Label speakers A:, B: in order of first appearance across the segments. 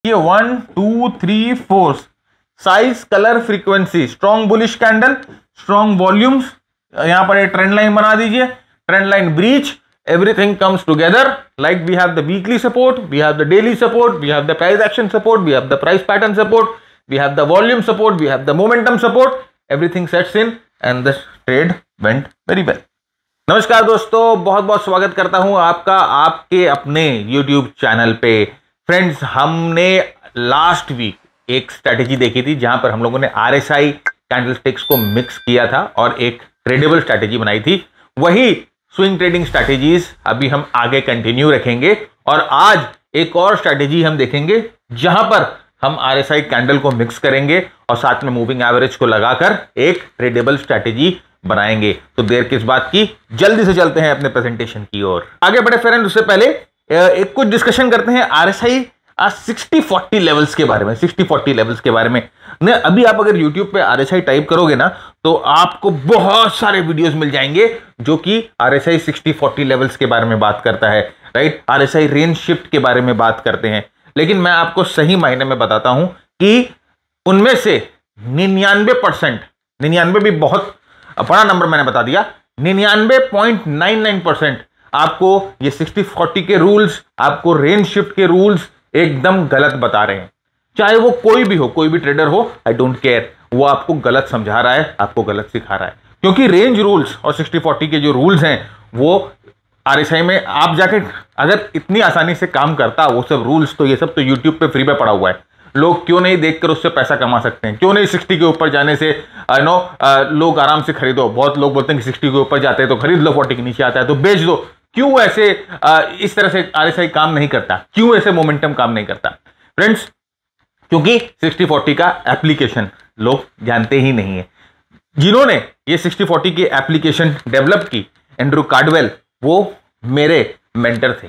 A: ये 1 2 3 4 size, colour, frequency, strong bullish candle, strong volumes, यहां पर एक ट्रेंड लाइन बना दीजिए, trend line breach, everything comes together. Like we have the weekly support, we have the daily support, we have the price action support, we have the price pattern support, we have the volume support, we have the momentum support. Everything sets in and the trade went very well. नमस्कार दोस्तों, बहुत बहुत स्वागत करता हूं आपका आपके अपने YouTube चैनल पे। फ्रेंड्स, हमने लास्ट वीक एक स्ट्रैटेजी देखी थी जहां पर हम लोगों ने RSI कैंडलस्टिक्स को मिक्स किया था और एक ट्रेडेबल स्ट्रैटेजी बनाई थी। वही स्विंग ट्रेडिंग स्ट्रैटेजीज अभी हम आगे कंटिन्यू रखेंगे और आज एक और स्ट्रैटेजी हम देखेंगे जहां पर हम RSI कैंडल को मिक्स करेंगे और साथ में मूविंग एवरेज को लगाकर एक ट्रेडेबल स्ट्रैटेजी बनाएंगे। तो देर किस बात की, जल्दी से चलते हैं अपने प्रेजेंटेशन की ओर। आगे बढ़े फ्रेंड, उससे पहले एक कुछ डिस्कशन करते हैं RSI 60-40 लेवल्स के बारे में। 60-40 लेवल्स के बारे में ना, अभी आप अगर YouTube पे RSI टाइप करोगे ना तो आपको बहुत सारे वीडियोस मिल जाएंगे जो कि RSI 60-40 लेवल्स के बारे में बात करता है, राइट। RSI रेंज शिफ्ट के बारे में बात करते हैं, लेकिन मैं आपको सही मायने में बताता हूं कि उनमें से 99%, 99 भी बहुत बड़ा नंबर मैंने बता दिया, 99.99% आपको ये 60-40 के रूल्स, आपको रेंज शिफ्ट के रूल्स एकदम गलत बता रहे हैं। चाहे वो कोई भी हो, कोई भी ट्रेडर हो, आई डोंट केयर, वो आपको गलत समझा रहा है, आपको गलत सिखा रहा है। क्योंकि रेंज रूल्स और 60-40 के जो रूल्स हैं वो RSI में आप जाके अगर इतनी आसानी से काम करता वो सब रूल्स, तो ये सब तो यूट्यूब पे फ्री पे पड़ा हुआ है। लोग क्यों नहीं देखकर उससे पैसा कमा सकते हैं? क्यों नहीं 60 के ऊपर जाने से लोग आराम से खरीदो। बहुत लोग बोलते हैं कि 60 के ऊपर जाते हैं तो खरीद लो, 40 के नीचे आता है तो बेच दो। क्यों ऐसे इस तरह से RSI काम नहीं करता? क्यों ऐसे मोमेंटम काम नहीं करता? फ्रेंड्स, क्योंकि 60-40 का एप्लीकेशन लोग जानते ही नहीं है। जिन्होंने ये 60-40 की एप्लीकेशन डेवलप की, एंड्रू कार्डवेल, वो मेरे मेंटर थे।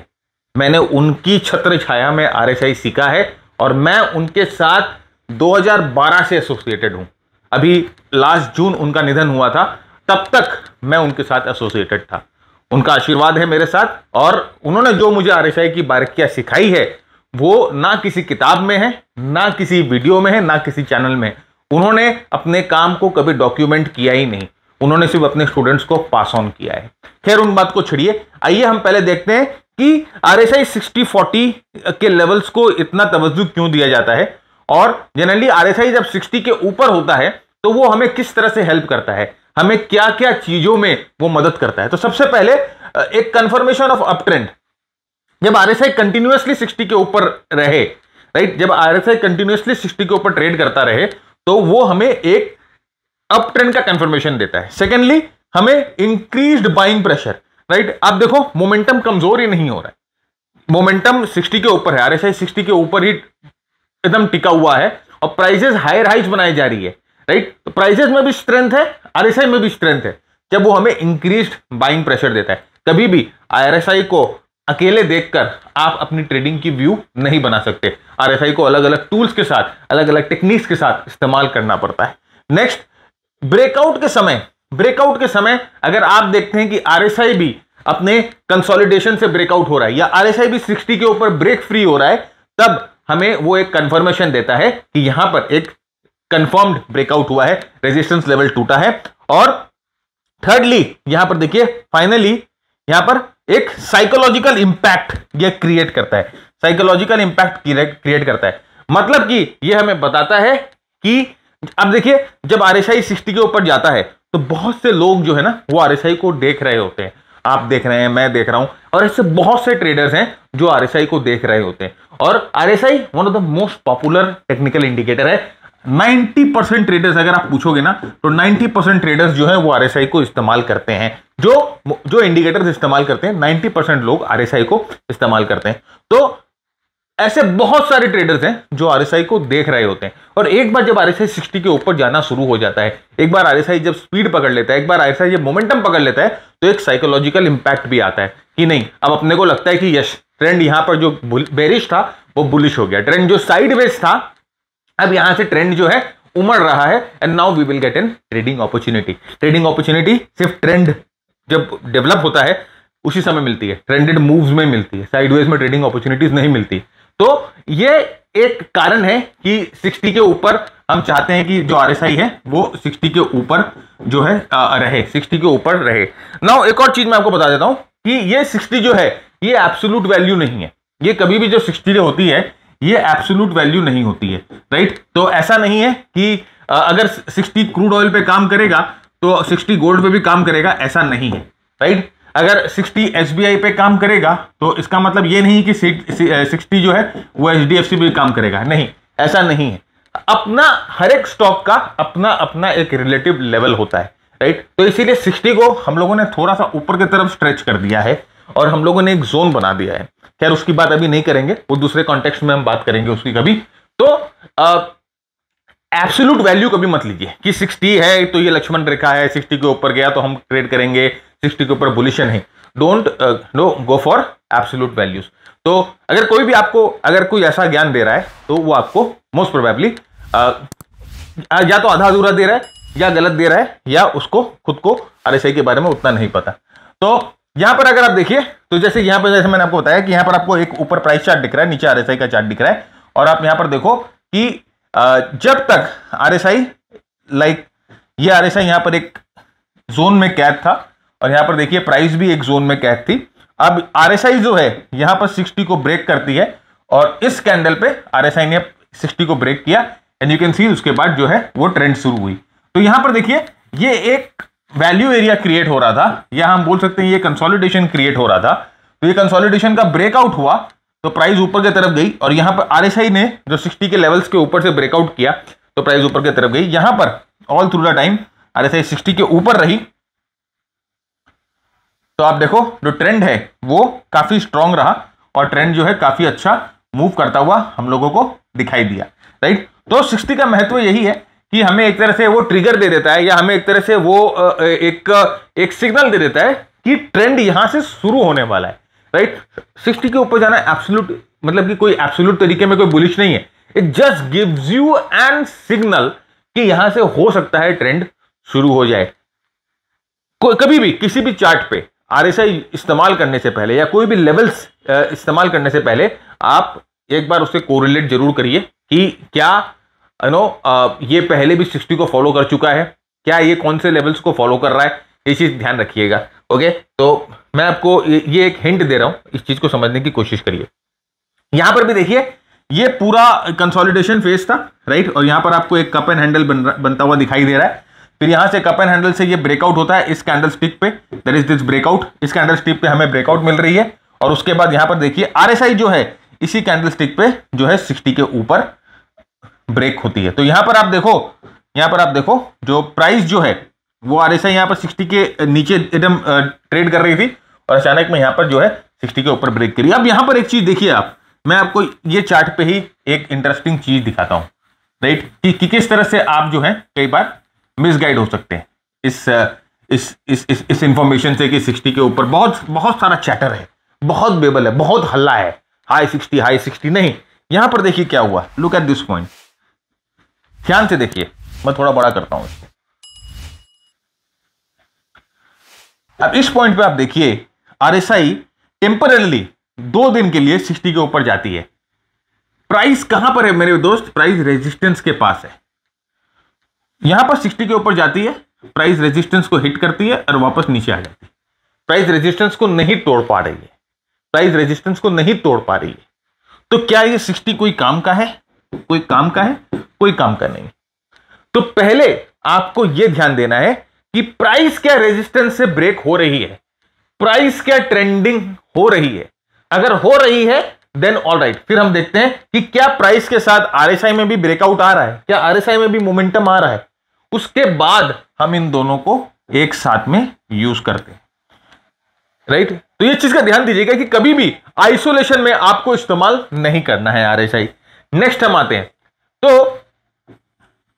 A: मैंने उनकी छत्र छाया में RSI सीखा है और मैं उनके साथ 2012 से एसोसिएटेड हूं। अभी लास्ट जून उनका निधन हुआ था, तब तक मैं उनके साथ एसोसिएटेड था। उनका आशीर्वाद है मेरे साथ और उन्होंने जो मुझे RSI की बारीकियां सिखाई है वो ना किसी किताब में है, ना किसी वीडियो में है, ना किसी चैनल में। उन्होंने अपने काम को कभी डॉक्यूमेंट किया ही नहीं, उन्होंने सिर्फ अपने स्टूडेंट्स को पास ऑन किया है। खैर, उन बात को छोड़िए, आइए हम पहले देखते हैं कि RSI 60-40 के लेवल्स को इतना तवज्जो क्यों दिया जाता है और जनरली RSI जब 60 के ऊपर होता है तो वो हमें किस तरह से हेल्प करता है, हमें क्या क्या चीजों में वो मदद करता है। तो सबसे पहले एक कंफर्मेशन ऑफ अप ट्रेंड। जब RSI कंटिन्यूअसली 60 के ऊपर रहे, राइट, जब RSI कंटिन्यूअसली 60 के ऊपर ट्रेड करता रहे तो वो हमें एक अप ट्रेंड का कंफर्मेशन देता है। सेकेंडली, हमें इंक्रीज्ड बाइंग प्रेशर, राइट। आप देखो, मोमेंटम कमजोर ही नहीं हो रहा है, मोमेंटम 60 के ऊपर है, RSI 60 के ऊपर ही एकदम टिका हुआ है और प्राइसेस हायर हाइज बनाई जा रही है, राइट। तो प्राइसेस में भी स्ट्रेंथ है, RSI में भी स्ट्रेंथ है जब वो हमें इंक्रीज्ड बाइंग प्रेशर देता है। कभी भी RSI को अकेले देखकर आप अपनी ट्रेडिंग की व्यू नहीं बना सकते। RSI को अलग अलग टूल्स के साथ, अलग अलग टेक्निक्स के साथ इस्तेमाल करना पड़ता है। नेक्स्ट, ब्रेकआउट के समय अगर आप देखते हैं कि RSI भी अपने कंसोलिडेशन से ब्रेकआउट हो रहा है या RSI भी 60 के ऊपर ब्रेक फ्री हो रहा है, तब हमें वो एक कंफर्मेशन देता है कि यहां पर एक कंफर्म्ड ब्रेकआउट हुआ है, रेजिस्टेंस लेवल टूटा है। और थर्डली, यहां पर देखिए, फाइनली यहां पर एक साइकोलॉजिकल इंपैक्ट ये क्रिएट करता है, साइकोलॉजिकल इंपैक्ट क्रिएट करता है। मतलब कि ये हमें बताता है कि अब देखिए, जब RSI 60 के ऊपर जाता है तो बहुत से लोग जो है ना वो RSI को देख रहे होते हैं। आप देख रहे हैं, मैं देख रहा हूं, और ऐसे बहुत से ट्रेडर्स हैं जो RSI को देख रहे होते हैं। और RSI one of the most popular technical indicator है। 90% ट्रेडर्स, अगर आप पूछोगे ना तो 90% ट्रेडर्स जो है वो RSI को इस्तेमाल करते हैं। जो इंडिकेटर्स इस्तेमाल करते हैं, 90% लोग RSI को इस्तेमाल करते हैं। तो ऐसे बहुत सारे ट्रेडर्स हैं जो RSI को देख रहे होते हैं। और एक बार जब RSI 60 के ऊपर जाना शुरू हो जाता है, एक बार RSI जब स्पीड पकड़ लेता है, एक बार RSI जब मोमेंटम पकड़ लेता है, तो एक साइकोलॉजिकल इंपैक्ट भी आता है कि नहीं, अब अपने को लगता है कि यस, ट्रेंड यहां पर जो बेरिश था वो बुलिश हो गया, ट्रेंड जो साइडवेज था अब यहां से ट्रेंड जो है उमड़ रहा है, and now we will get an trading opportunity. Trading opportunity सिर्फ ट्रेंड जब डेवलप होता है उसी समय मिलती है, ट्रेंडेड मूव्स में मिलती है, साइडवेज में ट्रेडिंग अपॉर्चुनिटीज नहीं मिलती। तो ये एक कारण है कि 60 के ऊपर हम चाहते हैं कि जो RSI है वो 60 के ऊपर जो है रहे, 60 के ऊपर रहे। नाउ एक और चीज मैं आपको बता देता हूं कि ये 60 जो है ये एब्सोल्यूट वैल्यू नहीं है। ये कभी भी जो 60 होती है ये एब्सोल्यूट वैल्यू नहीं होती है, राइट। तो ऐसा नहीं है कि अगर 60 क्रूड ऑयल पे काम करेगा तो 60 गोल्ड पे भी काम करेगा, ऐसा नहीं है, राइट। अगर 60 SBI पे काम करेगा तो इसका मतलब ये नहीं कि 60 जो है वो HDFC पे भी काम करेगा, नहीं, ऐसा नहीं है। अपना हर एक स्टॉक का अपना अपना एक रिलेटिव लेवल होता है, राइट। तो इसीलिए 60 को हम लोगों ने थोड़ा सा ऊपर की तरफ स्ट्रेच कर दिया है और हम लोगों ने एक जोन बना दिया है। खैर उसकी बात अभी नहीं करेंगे, वो दूसरे कॉन्टेक्स्ट में हम बात करेंगे उसकी कभी। तो एब्सोल्यूट वैल्यू कभी मत लीजिए कि 60 है तो ये लक्ष्मण रेखा है, 60 के ऊपर गया तो हम ट्रेड करेंगे, 60 के ऊपर बुलिशन है। Don't know, go for absolute values. तो अगर कोई भी आपको अगर कोई ऐसा ज्ञान दे रहा है तो वो आपको मोस्ट प्रोबेबली या तो आधा अधूरा दे रहा है या गलत दे रहा है या उसको खुद को RSI के बारे में उतना नहीं पता। तो यहां पर अगर आप देखिए तो जैसे यहां पर जैसे मैंने आपको बताया कि यहां पर आपको एक ऊपर प्राइस चार्ट दिख रहा है, नीचे RSI का चार्ट दिख रहा है, और आप यहां पर देखो कि जब तक RSI लाइक ये RSI यहां पर एक जोन में कैद था और यहां पर देखिए प्राइस भी एक जोन में कैद थी। अब RSI जो है यहां पर 60 को ब्रेक करती है और इस कैंडल पे RSI ने 60 को ब्रेक किया एंड यू कैन सी उसके बाद जो है वो ट्रेंड शुरू हुई। तो यहां पर देखिए ये एक वैल्यू एरिया क्रिएट हो रहा था, या हम बोल सकते हैं ये कंसोलिडेशन क्रिएट हो रहा था। तो ये कंसोलिडेशन का ब्रेकआउट हुआ तो प्राइस ऊपर की तरफ गई और यहां पर RSI ने जो 60 के लेवल्स के ऊपर से ब्रेकआउट किया तो प्राइस ऊपर की तरफ गई। यहां पर all through the time RSI 60 के ऊपर रही। तो आप देखो जो ट्रेंड है वो काफी स्ट्रांग रहा और ट्रेंड जो है काफी अच्छा मूव करता हुआ हम लोगों को दिखाई दिया, राइट। तो 60 का महत्व यही है कि हमें एक तरह से वो ट्रिगर दे देता है या हमें एक तरह से वो एक सिग्नल दे देता है कि ट्रेंड यहां से शुरू होने वाला है, राइट। 60 के ऊपर जाना एब्सोल्यूट मतलब कि कोई एब्सोल्यूट तरीके में कोई बुलिश नहीं है। It just gives you an signal कि यहां से हो सकता है ट्रेंड शुरू हो जाए। कभी भी किसी भी चार्ट पे RSI इस्तेमाल करने से पहले या कोई भी लेवल्स इस्तेमाल करने से पहले आप एक बार उससे कोरिलेट जरूर करिए कि क्या ये पहले भी 60 को फॉलो कर चुका है, क्या ये कौन से लेवल्स को फॉलो कर रहा है, ये चीज ध्यान रखिएगा। ओके, तो मैं आपको ये एक हिंट दे रहा हूं, इस चीज को समझने की कोशिश करिए। यहां पर भी देखिए ये पूरा कंसोलिडेशन फेज था, राइट, और यहां पर आपको एक कप एंड हैंडल बनता हुआ दिखाई दे रहा है। फिर यहां से कप एंड हैंडल से ये ब्रेकआउट होता है इस कैंडल स्टिक पे, दैट इज दिस ब्रेकआउट। इस कैंडल स्टिक पे हमें ब्रेकआउट मिल रही है और उसके बाद यहां पर देखिए RSI जो है इसी कैंडल स्टिक पे जो है 60 के ऊपर ब्रेक होती है। तो यहां पर आप देखो जो प्राइस जो है वो RSI यहां पर 60 के नीचे एकदम ट्रेड कर रही थी और अचानक में यहां पर जो है 60 के ऊपर ब्रेक करी। अब यहां पर एक चीज देखिए आप, मैं आपको ये चार्ट पे ही एक इंटरेस्टिंग चीज दिखाता हूं, राइट, कि किस तरह से आप जो है कई बार मिसगाइड हो सकते हैं इस इंफॉर्मेशन से कि 60 के ऊपर बहुत सारा चैटर है, बहुत बेबल है, बहुत हल्ला है, हाई 60 नहीं। यहां पर देखिए क्या हुआ, लुक एट दिस पॉइंट, ध्यान से देखिए, मैं थोड़ा बड़ा करता हूं इसको। अब इस पॉइंट पे आप देखिए RSI टेम्परली 2 दिन के लिए 60 के ऊपर जाती है। प्राइस कहां पर है मेरे दोस्त? प्राइस रेजिस्टेंस के पास है। यहां पर 60 के ऊपर जाती है, प्राइस रेजिस्टेंस को हिट करती है और वापस नीचे आ जाती है। प्राइस रेजिस्टेंस को नहीं तोड़ पा रही है, प्राइस रेजिस्टेंस को नहीं तोड़ पा रही है। तो क्या ये 60 कोई काम का है? कोई काम का है? कोई काम का नहीं। तो पहले आपको यह ध्यान देना है कि प्राइस क्या रेजिस्टेंस से ब्रेक हो रही है, प्राइस क्या ट्रेंडिंग हो रही है। अगर हो रही है देन ऑल राइट, फिर हम देखते हैं कि क्या प्राइस के साथ RSI में भी ब्रेकआउट आ रहा है, क्या RSI में भी मोमेंटम आ रहा है। उसके बाद हम इन दोनों को एक साथ में यूज करते हैं, राइट। तो ये चीज का ध्यान दीजिएगा कि कभी भी आइसोलेशन में आपको इस्तेमाल नहीं करना है RSI। नेक्स्ट हम आते हैं, तो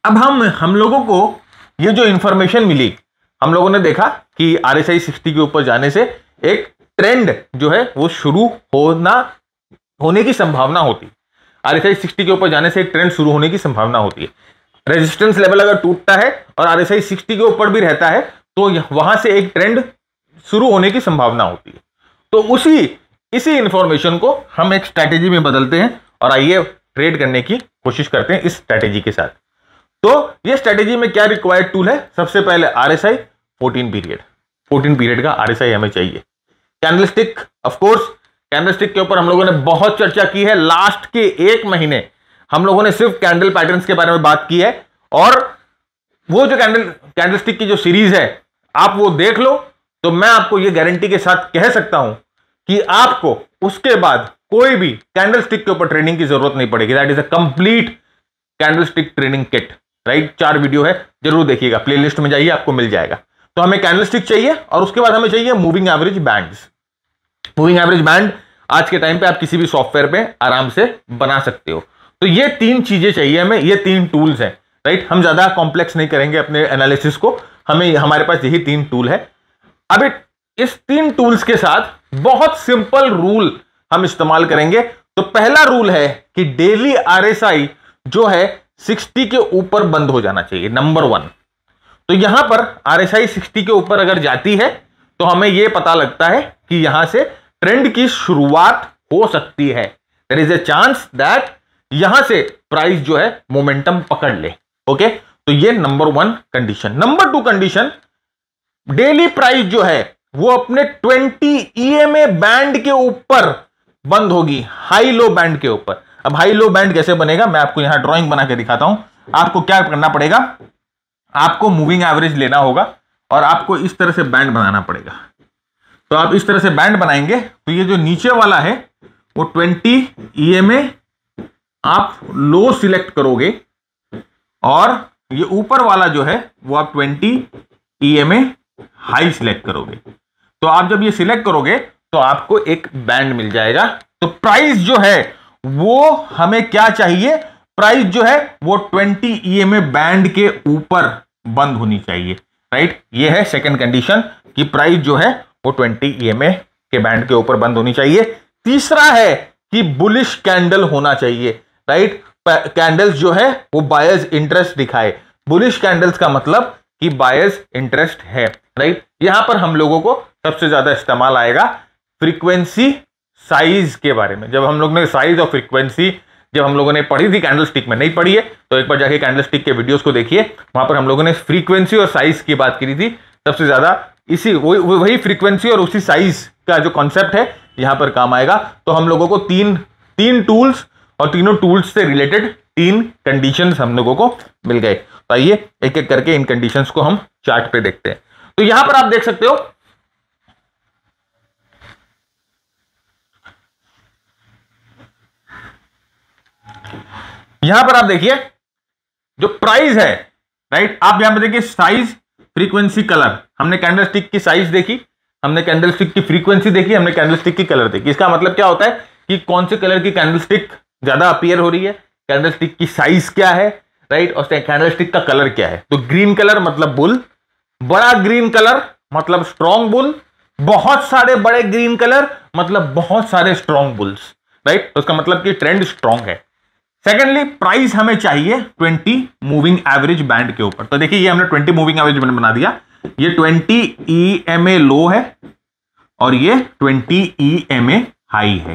A: अब हम लोगों को ये जो इंफॉर्मेशन मिली, हम लोगों ने देखा कि RSI 60 के ऊपर जाने से एक ट्रेंड जो है वो शुरू होने की संभावना होती है। RSI 60 के ऊपर जाने से एक ट्रेंड शुरू होने की संभावना होती है। रेजिस्टेंस लेवल अगर टूटता है और RSI 60 के ऊपर भी रहता है तो वहां से एक ट्रेंड शुरू होने की संभावना होती है। तो इसी इंफॉर्मेशन को हम एक स्ट्रैटेजी में बदलते हैं और आइए ट्रेड करने की कोशिश करते हैं इस स्ट्रेटेजी के साथ। तो ये स्ट्रेटेजी में क्या रिक्वायर्ड टूल है? सबसे पहले RSI 14 पीरियड का RSI हमें चाहिए। कैंडलस्टिक, ऑफ कोर्स कैंडलस्टिक के ऊपर हम लोगों ने बहुत चर्चा की है। लास्ट के 1 महीने हम लोगों ने सिर्फ कैंडल पैटर्न्स के बारे में बात की है, और वो जो कैंडलस्टिक की जो सीरीज है आप वो देख लो, तो मैं आपको ये गारंटी के साथ कह सकता हूं कि आपको उसके बाद कोई भी कैंडलस्टिक के ऊपर ट्रेनिंग की जरूरत नहीं पड़ेगी। That is a complete candlestick training kit, right. 4 video है, जरूर देखिएगा, प्लेलिस्ट में जाइए, आपको मिल जाएगा। तो हमें कैंडलस्टिक चाहिए और उसके बाद हमें चाहिए moving average bands. Moving average band आज के टाइम पे आप किसी भी सॉफ्टवेयर पे आराम से बना सकते हो। तो ये 3 चीजें चाहिए हमें, ये 3 टूल्स हैं, राइट। हम ज्यादा कॉम्प्लेक्स नहीं करेंगे अपने एनालिसिस को, हमारे पास यही 3 टूल है। अब इस 3 टूल्स के साथ बहुत सिंपल रूल हम इस्तेमाल करेंगे। तो पहला रूल है कि डेली RSI जो है 60 के ऊपर बंद हो जाना चाहिए, नंबर 1। तो यहां पर RSI 60 के ऊपर अगर जाती है तो हमें यह पता लगता है कि यहां से ट्रेंड की शुरुआत हो सकती है। There is a chance that यहां से प्राइस जो है मोमेंटम पकड़ ले। ओके, तो ये number 1 condition. Number 2 condition, daily price जो है वो अपने 20 EMA बैंड के ऊपर बंद होगी, हाई लो बैंड के ऊपर। अब हाई लो बैंड कैसे बनेगा, मैं आपको यहां ड्राइंग बना के दिखाता हूं। आपको क्या करना पड़ेगा, आपको मूविंग एवरेज लेना होगा और आपको इस तरह से बैंड बनाना पड़ेगा। तो आप इस तरह से बैंड बनाएंगे तो ये जो नीचे वाला है वो 20 EMA आप लो सिलेक्ट करोगे, और ये ऊपर वाला जो है वो आप 20 EMA हाई सिलेक्ट करोगे। तो आप जब ये सिलेक्ट करोगे तो आपको एक बैंड मिल जाएगा। तो प्राइस जो है वो हमें क्या चाहिए, प्राइस जो है वो 20 EMA बैंड के ऊपर बंद होनी चाहिए, राइट। ये है सेकंड कंडीशन कि प्राइस जो है वो 20 EMA के बैंड के ऊपर बंद होनी चाहिए। तीसरा है कि बुलिश कैंडल होना चाहिए, राइट। कैंडल्स जो है वो बायर्स इंटरेस्ट दिखाए। बुलिश कैंडल्स का मतलब कि बायर्स इंटरेस्ट है, राइट। यहां पर हम लोगों को सबसे ज्यादा इस्तेमाल आएगा फ्रीक्वेंसी साइज के बारे में। जब हम लोग ने साइज और फ्रीक्वेंसी जब हम लोगों ने पढ़ी थी, कैंडलस्टिक में नहीं पढ़ी है तो एक बार जाके कैंडलस्टिक के वीडियोस को देखिए, वहां पर हम लोगों ने फ्रीक्वेंसी और साइज की बात करी थी। सबसे ज्यादा इसी वही फ्रीक्वेंसी और उसी साइज का जो कॉन्सेप्ट है यहां पर काम आएगा। तो हम लोगों को तीन टूल्स और तीनों टूल्स से रिलेटेड 3 कंडीशंस हम लोगों को मिल गए। तो आइए एक एक करके इन कंडीशंस को हम चार्ट पे देखते हैं। तो यहां पर आप देख सकते हो यहां पर आप देखिए जो प्राइस है, राइट। आप यहां पर देखिए साइज, फ्रीक्वेंसी, कलर। हमने कैंडलस्टिक की साइज देखी, हमने कैंडलस्टिक की फ्रीक्वेंसी देखी, हमने कैंडलस्टिक की कलर देखी। इसका मतलब क्या होता है कि कौन से कलर की कैंडलस्टिक ज्यादा अपीयर हो रही है, कैंडलस्टिक की साइज क्या है, राइट, और कैंडलस्टिक का कलर क्या है। तो ग्रीन कलर मतलब बुल, बड़ा ग्रीन कलर मतलब स्ट्रॉन्ग बुल, बहुत सारे बड़े ग्रीन कलर मतलब बहुत सारे स्ट्रॉन्ग बुल्स, राइट। तो उसका मतलब कि ट्रेंड स्ट्रॉन्ग है। सेकेंडली, प्राइस हमें चाहिए 20 मूविंग एवरेज बैंड के ऊपर। तो देखिए ये हमने 20 मूविंग एवरेज बैंड बना दिया। ये 20 EMA लो है और ये 20 EMA हाई है,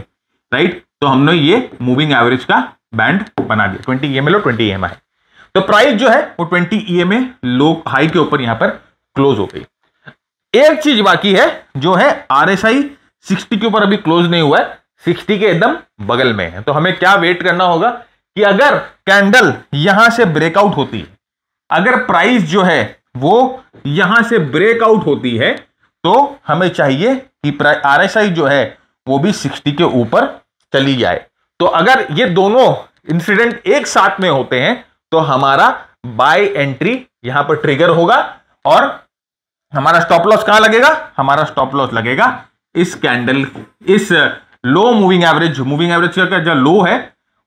A: राइट। तो हमने ये मूविंग एवरेज का बैंड बना दिया, 20 EMA लो, 20 EMA हाई। तो प्राइस जो है वो 20 EMA लो हाई के ऊपर यहां पर क्लोज हो गई। एक चीज बाकी है जो है RSI 60 के ऊपर अभी क्लोज नहीं हुआ है, 60 के एकदम बगल में है। तो हमें क्या वेट करना होगा कि अगर कैंडल यहां से ब्रेकआउट होती है, अगर प्राइस जो है वो यहां से ब्रेकआउट होती है, तो हमें चाहिए कि RSI जो है वो भी 60 के ऊपर चली जाए। तो अगर ये दोनों इंसिडेंट एक साथ में होते हैं तो हमारा बाय एंट्री यहां पर ट्रिगर होगा और हमारा स्टॉप लॉस कहां लगेगा, हमारा स्टॉप लॉस लगेगा इस कैंडल, इस लो मूविंग एवरेज का जो लो है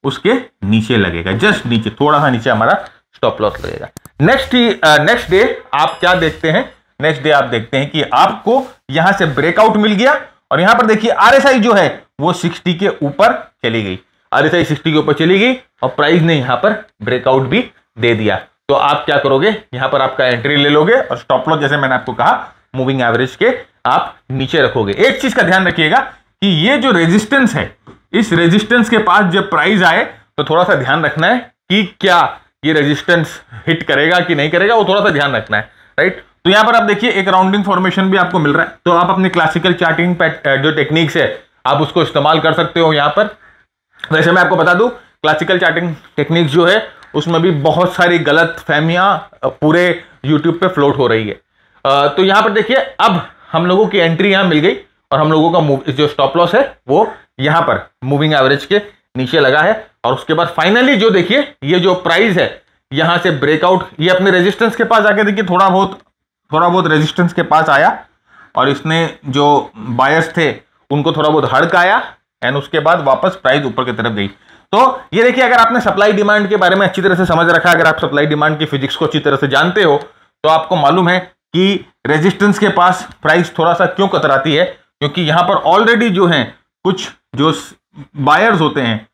A: उसके नीचे लगेगा, जस्ट नीचे, थोड़ा सा नीचे हमारा स्टॉप लॉस लगेगा। नेक्स्ट डे आप क्या देखते हैं, नेक्स्ट डे आप देखते हैं कि आपको यहां से ब्रेकआउट मिल गया और यहां पर देखिए RSI जो है वो 60 के ऊपर चली गई, RSI 60 के ऊपर चली गई और प्राइस ने यहां पर ब्रेकआउट भी दे दिया। तो आप क्या करोगे, यहां पर आपका एंट्री ले लोगे और स्टॉप लॉस जैसे मैंने आपको कहा मूविंग एवरेज के आप नीचे रखोगे। एक चीज का ध्यान रखिएगा कि ये जो रेजिस्टेंस है, इस रेजिस्टेंस के पास जब प्राइस आए तो थोड़ा सा ध्यान रखना है कि क्या ये रेजिस्टेंस हिट करेगा कि नहीं करेगा, वो थोड़ा सा ध्यान रखना है, राइट। तो यहां पर आप देखिए एक राउंडिंग फॉर्मेशन भी आपको मिल रहा है, तो आप अपनी क्लासिकल चार्टिंग जो टेक्निक्स है आप उसको इस्तेमाल कर सकते हो यहां पर। वैसे मैं आपको बता दूं, क्लासिकल चार्टिंग टेक्निक्स जो है उसमें भी बहुत सारी गलत फहमियां पूरे यूट्यूब पे फ्लोट हो रही है। तो यहां पर देखिए अब हम लोगों की एंट्री यहां मिल गई और हम लोगों का जो स्टॉप लॉस है वो यहां पर मूविंग एवरेज के नीचे लगा है। और उसके बाद फाइनली जो देखिए ये जो प्राइस है यहां से ब्रेकआउट, ये अपने रेजिस्टेंस के पास आके देखिए थोड़ा बहुत रेजिस्टेंस के पास आया और इसने जो बायर्स थे उनको थोड़ा बहुत हड़काया एंड उसके बाद वापस प्राइस ऊपर की तरफ गई। तो ये देखिए अगर आपने सप्लाई डिमांड के बारे में अच्छी तरह से समझ रखा, अगर आप सप्लाई डिमांड की फिजिक्स को अच्छी तरह से जानते हो तो आपको मालूम है कि रेजिस्टेंस के पास प्राइस थोड़ा सा क्यों कतराती है, क्योंकि यहां पर ऑलरेडी जो है कुछ जो बायर्स होते हैं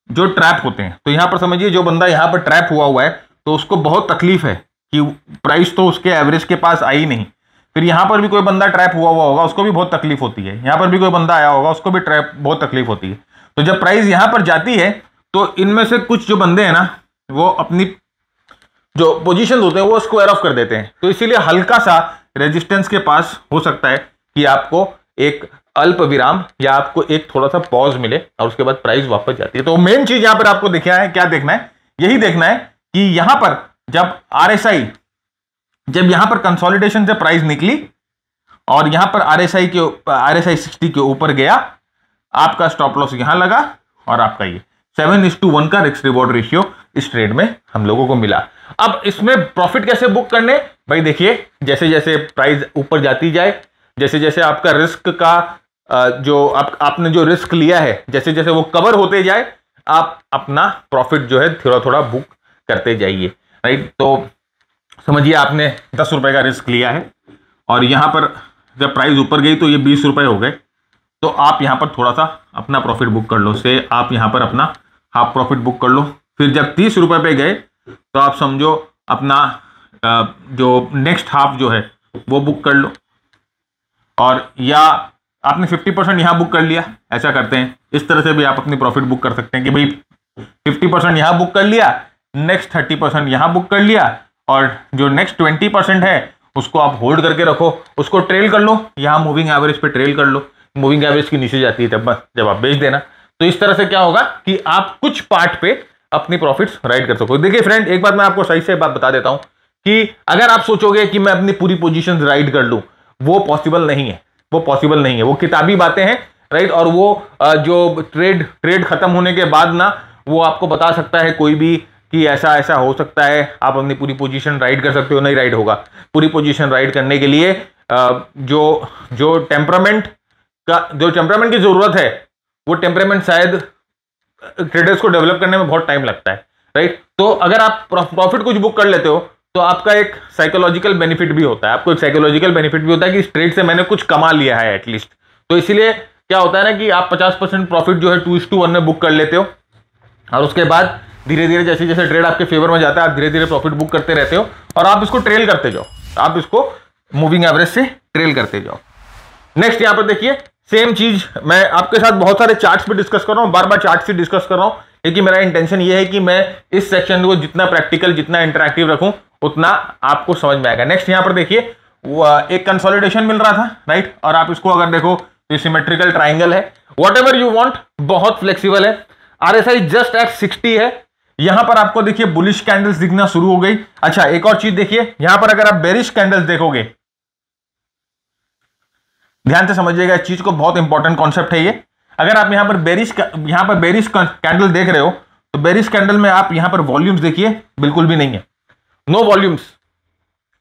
A: जो ट्रैप होते हैं। तो यहां पर समझिए जो बंदा यहां पर ट्रैप हुआ है तो उसको बहुत तकलीफ है कि प्राइस तो उसके एवरेज के पास आई नहीं। फिर यहां पर भी कोई बंदा ट्रैप हुआ होगा उसको भी बहुत तकलीफ होती है, यहां पर भी कोई बंदा आया होगा उसको भी ट्रैप बहुत तकलीफ होती है। तो जब प्राइस यहां पर जाती है तो इनमें से कुछ जो बंदे हैं ना वो अपनी जो पोजीशन होते हैं वो स्क्वायर ऑफ कर देते हैं। तो इसीलिए हल्का सा रेजिस्टेंस के पास हो सकता है कि आपको एक अल्प विराम या आपको एक थोड़ा सा पॉज मिले और उसके बाद प्राइस वापस जाती है। तो मेन चीज यहां पर आपको देखना है, क्या देखना है, यही देखना है कि यहां पर जब RSI जब यहां पर कंसोलिडेशन से प्राइस निकली और यहां पर RSI 60 के ऊपर गया, आपका स्टॉप लॉस यहां लगा और आपका ये 7:1 का रिस्क रिवॉर्ड रेशियो इस ट्रेड में हम लोगों को मिला। अब इसमें प्रॉफिट कैसे बुक करने, भाई देखिए जैसे जैसे प्राइस ऊपर जाती जाए, जैसे जैसे आपका रिस्क का जो आपने जो रिस्क लिया है जैसे जैसे वो कवर होते जाए, आप अपना प्रॉफिट जो है थोड़ा थोड़ा बुक करते जाइए, राइट। तो समझिए आपने 10 रुपए का रिस्क लिया है और यहां पर जब प्राइस ऊपर गई तो ये 20 रुपए हो गए, तो आप यहां पर थोड़ा सा अपना प्रॉफिट बुक कर लो, से आप यहां पर अपना हाफ प्रॉफिट बुक कर लो। फिर जब 30 रुपए पे गए तो आप समझो अपना जो नेक्स्ट हाफ जो है वो बुक कर लो, और या आपने 50% यहां बुक कर लिया, ऐसा करते हैं इस तरह से भी आप अपनी प्रॉफिट बुक कर सकते हैं कि भाई 50% यहां बुक कर लिया, नेक्स्ट 30% यहां बुक कर लिया और जो नेक्स्ट 20% है उसको आप होल्ड करके रखो, उसको ट्रेल कर लो, यहां मूविंग एवरेज पे ट्रेल कर लो, मूविंग एवरेज की नीचे जाती है जब आप बेच देना। तो इस तरह से क्या होगा कि आप कुछ पार्ट पे अपनी प्रॉफिट्स राइड कर सको। देखिए फ्रेंड एक बात मैं आपको सही से बात बता देता हूं कि अगर आप सोचोगे कि मैं अपनी पूरी पोजीशन राइड कर लूं, वो पॉसिबल नहीं है, वो पॉसिबल नहीं है, वो किताबी बातें हैं, राइट। और वो जो ट्रेड खत्म होने के बाद ना वो आपको बता सकता है कोई भी कि ऐसा ऐसा हो सकता है, आप अपनी पूरी पोजीशन राइड कर सकते हो, नहीं राइड होगा। पूरी पोजीशन राइड करने के लिए जो टेम्परामेंट की जरूरत है वो टेम्परामेंट शायद ट्रेडर्स को डेवलप करने में बहुत टाइम लगता है, राइट। तो अगर आप प्रॉफिट कुछ बुक कर लेते हो तो आपका एक साइकोलॉजिकल बेनिफिट भी होता है, आपको एक साइकोलॉजिकल बेनिफिट भी होता है कि इस ट्रेड से मैंने कुछ कमा लिया है एटलीस्ट। तो इसीलिए क्या होता है ना कि आप 50% प्रॉफिट जो है 2:1 में बुक कर लेते हो और उसके बाद धीरे धीरे जैसे जैसे ट्रेड आपके फेवर में जाता है आप धीरे धीरे प्रॉफिट बुक करते रहते हो और आप इसको ट्रेल करते जाओ, आप इसको मूविंग एवरेज से ट्रेल करते जाओ। नेक्स्ट यहां पर देखिए सेम चीज मैं आपके साथ बहुत सारे चार्ट्स पे डिस्कस कर रहा हूं, बार बार चार्ट से डिस्कस कर रहा हूं, क्योंकि मेरा इंटेंशन ये है कि मैं इस सेक्शन को जितना प्रैक्टिकल जितना इंटरैक्टिव रखूं उतना आपको समझ में आएगा। नेक्स्ट यहां पर देखिए एक कंसोलिडेशन मिल रहा था, राइट, और आप इसको अगर देखो तो सिमेट्रिकल ट्राइंगल है, वॉट एवर यू वॉन्ट, बहुत फ्लेक्सिबल है। RSI जस्ट एट 60 है, यहां पर आपको देखिए बुलिश कैंडल्स दिखना शुरू हो गई। अच्छा एक और चीज देखिए, यहां पर अगर आप बेरिश कैंडल्स देखोगे, ध्यान से समझिएगा इस चीज को, बहुत इंपॉर्टेंट कॉन्सेप्ट है ये। अगर आप यहां पर बेरिश कैंडल देख रहे हो तो बेरिश कैंडल में आप यहां पर वॉल्यूम्स देखिए बिल्कुल भी नहीं है, नो वॉल्यूम्स,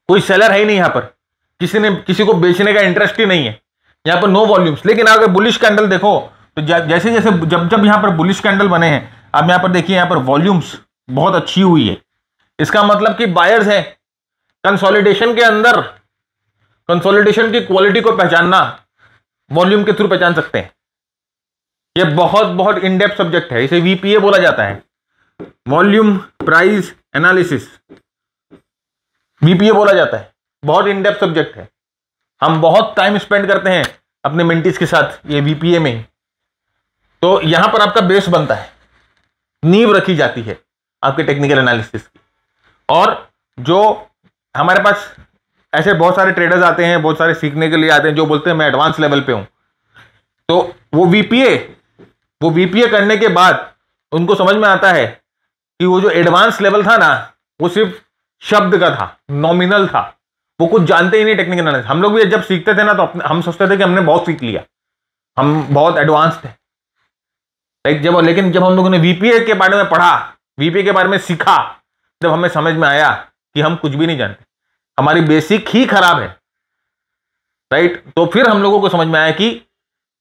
A: कोई सेलर है ही नहीं यहां पर, किसी को बेचने का इंटरेस्ट ही नहीं है, यहां पर नो वॉल्यूम्स। लेकिन अगर बुलिश कैंडल देखो तो जैसे जैसे जब यहां पर बुलिश कैंडल बने हैं, अब यहां पर देखिए यहां पर वॉल्यूम्स बहुत अच्छी हुई है, इसका मतलब कि बायर्स हैं। कंसोलिडेशन के अंदर कंसोलिडेशन की क्वालिटी को पहचानना वॉल्यूम के थ्रू पहचान सकते हैं, यह बहुत बहुत इन डेप्थ सब्जेक्ट है, इसे VPA बोला जाता है, वॉल्यूम प्राइस एनालिसिस, VPA बोला जाता है, बहुत इन डेप्थ सब्जेक्ट है। हम बहुत टाइम स्पेंड करते हैं अपने मेंटीज के साथ ये VPA में ही। तो यहां पर आपका बेस बनता है, नींव रखी जाती है आपके टेक्निकल एनालिसिस की। और जो हमारे पास ऐसे बहुत सारे ट्रेडर्स आते हैं, बहुत सारे सीखने के लिए आते हैं, जो बोलते हैं मैं एडवांस लेवल पे हूं, तो वो वीपीए करने के बाद उनको समझ में आता है कि वो जो एडवांस लेवल था ना, वो सिर्फ शब्द का था, नॉमिनल था, वो कुछ जानते ही नहीं टेक्निकल एनालिसिस। हम लोग भी जब सीखते थे ना तो हम सोचते थे कि हमने बहुत सीख लिया, हम बहुत एडवांस थे। लेकिन जब हम लोगों ने वीपीए के बारे में पढ़ा, वीपीए के बारे में सीखा, जब हमें समझ में आया कि हम कुछ भी नहीं जानते, हमारी बेसिक ही खराब है, राइट। तो फिर हम लोगों को समझ में आया कि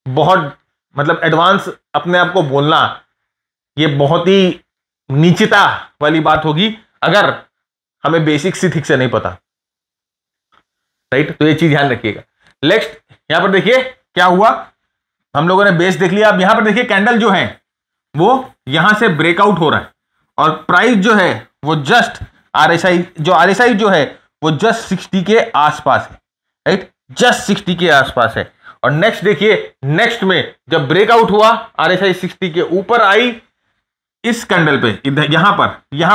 A: बहुत मतलब एडवांस अपने आप को बोलना ये बहुत ही नीचता वाली बात होगी अगर हमें बेसिक से ठीक से नहीं पता, राइट। तो ये चीज ध्यान रखिएगा। नेक्स्ट यहां पर देखिए क्या हुआ, हम लोगों ने बेस देख लिया। अब यहां पर देखिए कैंडल जो है वो यहां से ब्रेकआउट हो रहा है और प्राइस जो है वो जस्ट आरएसआई जो है वो जस्ट 60 के आसपास है, राइट, जस्ट 60 के आसपास है। और नेक्स्ट देखिए, नेक्स्ट में जब ब्रेकआउट हुआ, आरएसआई 60 के ऊपर आई, इस कैंडल पे इधर यहां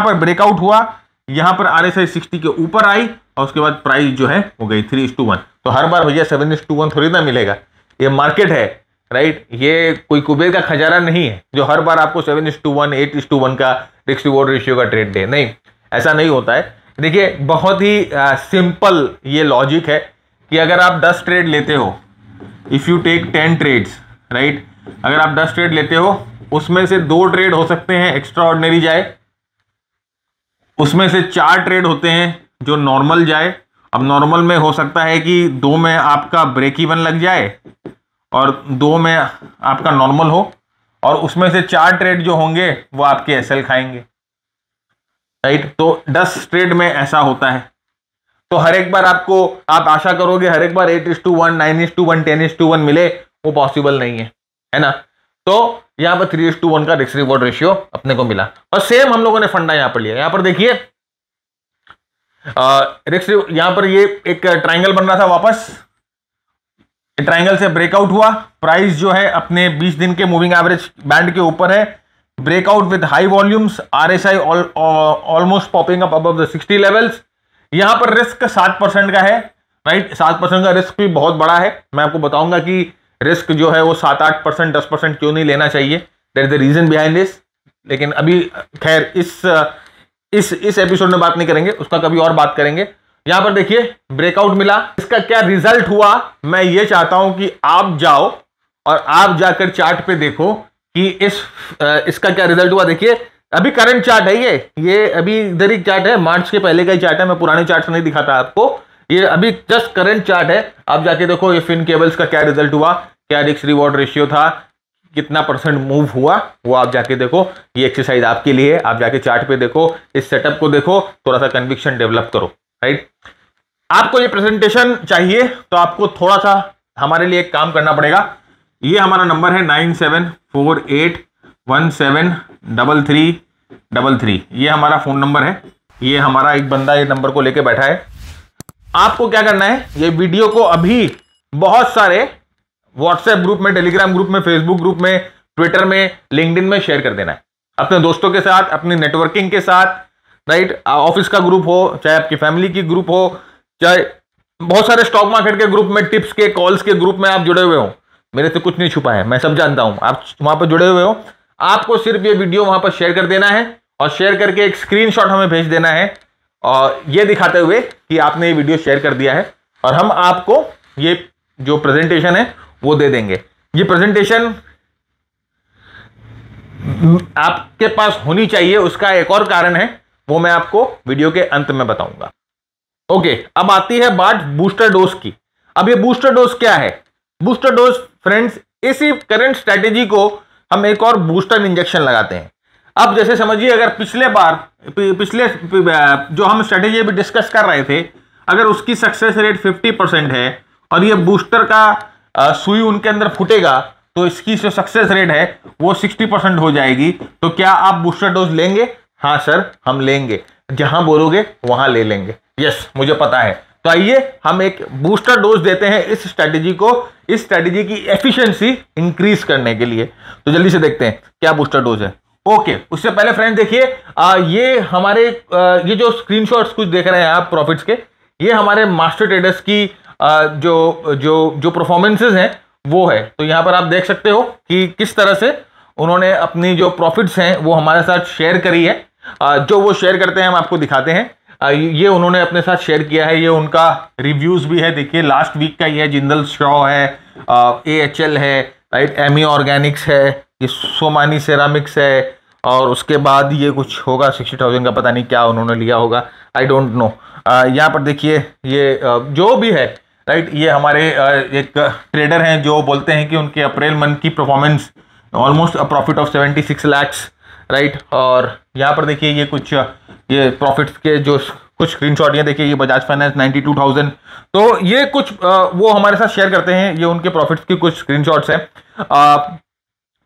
A: पर ब्रेकआउट हुआ, यहां पर आरएसआई 60 के ऊपर आई और उसके बाद प्राइस जो है वो गई 3:1। तो हर बार भैया 7:1 थोड़ी ना मिलेगा, ये मार्केट है, राइट। ये कोई कुबेर का खजाना नहीं है जो हर बार आपको 7:1 8:1 का रिस्क रिवॉर्ड रेशियो का ट्रेड दे, नहीं, ऐसा नहीं होता है। देखिए बहुत ही सिंपल ये लॉजिक है कि अगर आप 10 ट्रेड लेते हो, if you take 10 trades, right, अगर आप 10 ट्रेड लेते हो उसमें से 2 ट्रेड हो सकते हैं एक्स्ट्रा ऑर्डिनरी जाए, उसमें से 4 ट्रेड होते हैं जो नॉर्मल जाए। अब नॉर्मल में हो सकता है कि 2 में आपका ब्रेक इवन लग जाए और 2 में आपका नॉर्मल हो, और उसमें से 4 ट्रेड जो होंगे वो आपके एसएल खाएंगे, राइट। तो 10 ट्रेड में ऐसा होता है। तो हर एक बार आप आशा करोगे हर एक बार 8:1 9:1 10:1 मिले, वो पॉसिबल नहीं है ना। तो यहां पर 3:1 का रिस्क रिवॉर्ड रेशियो अपने को मिला और सेम हम लोगों ने फंडा यहां पर लिया। यहां पर देखिए यहां पर ये एक ट्राइंगल बन रहा था, वापस ट्राइंगल से ब्रेकआउट हुआ, प्राइस जो है अपने 20 दिन के मूविंग एवरेज बैंड के ऊपर है, breakout with high volumes, RSI almost popping up above the 60 levels. यहां पर रिस्क 7% का है, राइट, 7% का रिस्क भी बहुत बड़ा है। मैं आपको बताऊंगा कि रिस्क जो है वो 7-8% 10% क्यों नहीं लेना चाहिए, there is the reason behind this. लेकिन अभी खैर इस एपिसोड में बात नहीं करेंगे, उसका कभी और बात करेंगे। यहां पर देखिए ब्रेकआउट मिला, इसका क्या रिजल्ट हुआ, मैं ये चाहता हूं कि आप जाओ और आप जाकर चार्ट पे देखो कि इसका क्या रिजल्ट हुआ। देखिए अभी करंट चार्ट है, ये अभी इधर ही चार्ट है, मार्च के पहले का ही चार्ट है, मैं पुराने चार्ट से नहीं दिखाता आपको, ये अभी जस्ट करंट चार्ट है। आप जाके देखो ये फिन केबल्स का क्या रिजल्ट हुआ, क्या रिस्क रिवॉर्ड रेशियो था, कितना % मूव हुआ, वो आप जाके देखो। ये एक्सरसाइज आपके लिए, आप जाके चार्ट पे देखो, इस सेटअप को देखो, थोड़ा सा कन्विक्शन डेवलप करो, राइट। आपको ये प्रेजेंटेशन चाहिए तो आपको थोड़ा सा हमारे लिए एक काम करना पड़ेगा। ये हमारा नंबर है 9748173333, ये हमारा फोन नंबर है। ये हमारा एक बंदा ये नंबर को लेके बैठा है। आपको क्या करना है, ये वीडियो को अभी बहुत सारे व्हाट्सएप ग्रुप में, टेलीग्राम ग्रुप में, फेसबुक ग्रुप में, ट्विटर में, लिंक्डइन में शेयर कर देना है अपने दोस्तों के साथ, अपनी नेटवर्किंग के साथ, राइट। ऑफिस का ग्रुप हो, चाहे आपकी फैमिली की ग्रुप हो, चाहे बहुत सारे स्टॉक मार्केट के ग्रुप में, टिप्स के, कॉल्स के ग्रुप में आप जुड़े हुए हो, मेरे से कुछ नहीं छुपा है, मैं सब जानता हूं, आप वहां पर जुड़े हुए हो। आपको सिर्फ ये वीडियो वहां पर शेयर कर देना है और शेयर करके एक स्क्रीनशॉट हमें भेज देना है और ये दिखाते हुए कि आपने ये वीडियो शेयर कर दिया है, और हम आपको ये जो प्रेजेंटेशन है वो दे देंगे। ये प्रेजेंटेशन आपके पास होनी चाहिए, उसका एक और कारण है, वो मैं आपको वीडियो के अंत में बताऊंगा। ओके, अब आती है बात बूस्टर डोज की। अब ये बूस्टर डोज क्या है? बूस्टर डोज फ्रेंड्स, इसी करंट स्ट्रैटेजी को हम एक और बूस्टर इंजेक्शन लगाते हैं। अब जैसे समझिए, अगर पिछले जो हम स्ट्रैटेजी अभी डिस्कस कर रहे थे, अगर उसकी सक्सेस रेट 50% है और ये बूस्टर का सुई उनके अंदर फूटेगा तो इसकी जो सक्सेस रेट है वो 60% हो जाएगी। तो क्या आप बूस्टर डोज लेंगे? हाँ सर, हम लेंगे, जहां बोलोगे वहां ले लेंगे। यस, मुझे पता है। तो आइए हम एक बूस्टर डोज देते हैं इस स्ट्रैटेजी को, इस स्ट्रैटेजी की एफिशिएंसी इंक्रीज करने के लिए। तो जल्दी से देखते हैं क्या बूस्टर डोज है। ओके, उससे पहले फ्रेंड्स देखिए ये हमारे ये जो स्क्रीनशॉट्स कुछ देख रहे हैं आप प्रॉफिट्स के, ये हमारे मास्टर ट्रेडर्स की जो जो जो परफॉर्मेंसेस हैं वो है। तो यहां पर आप देख सकते हो कि किस तरह से उन्होंने अपनी जो प्रॉफिट्स हैं वो हमारे साथ शेयर करी है। जो वो शेयर करते हैं हम आपको दिखाते हैं। ये उन्होंने अपने साथ शेयर किया है, ये उनका रिव्यूज भी है। देखिए लास्ट वीक का ये जिंदल स्ट्रॉ है, AHL है, राइट, एमी ऑर्गेनिक्स है, ये सोमानी सेरामिक्स है, और उसके बाद ये कुछ होगा 60,000 का, पता नहीं क्या उन्होंने लिया होगा, आई डोंट नो। यहाँ पर देखिए ये जो भी है, राइट, ये हमारे एक ट्रेडर हैं जो बोलते हैं कि उनके अप्रैल मंथ की performance almost a profit of 76 lakhs, right. और यहाँ पर देखिए ये कुछ ये प्रॉफिट्स के जो कुछ स्क्रीनशॉट, ये देखिए ये बजाज फाइनेंस 92,000। तो ये कुछ वो हमारे साथ शेयर करते हैं, ये उनके प्रॉफिट्स की कुछ स्क्रीनशॉट्स हैं।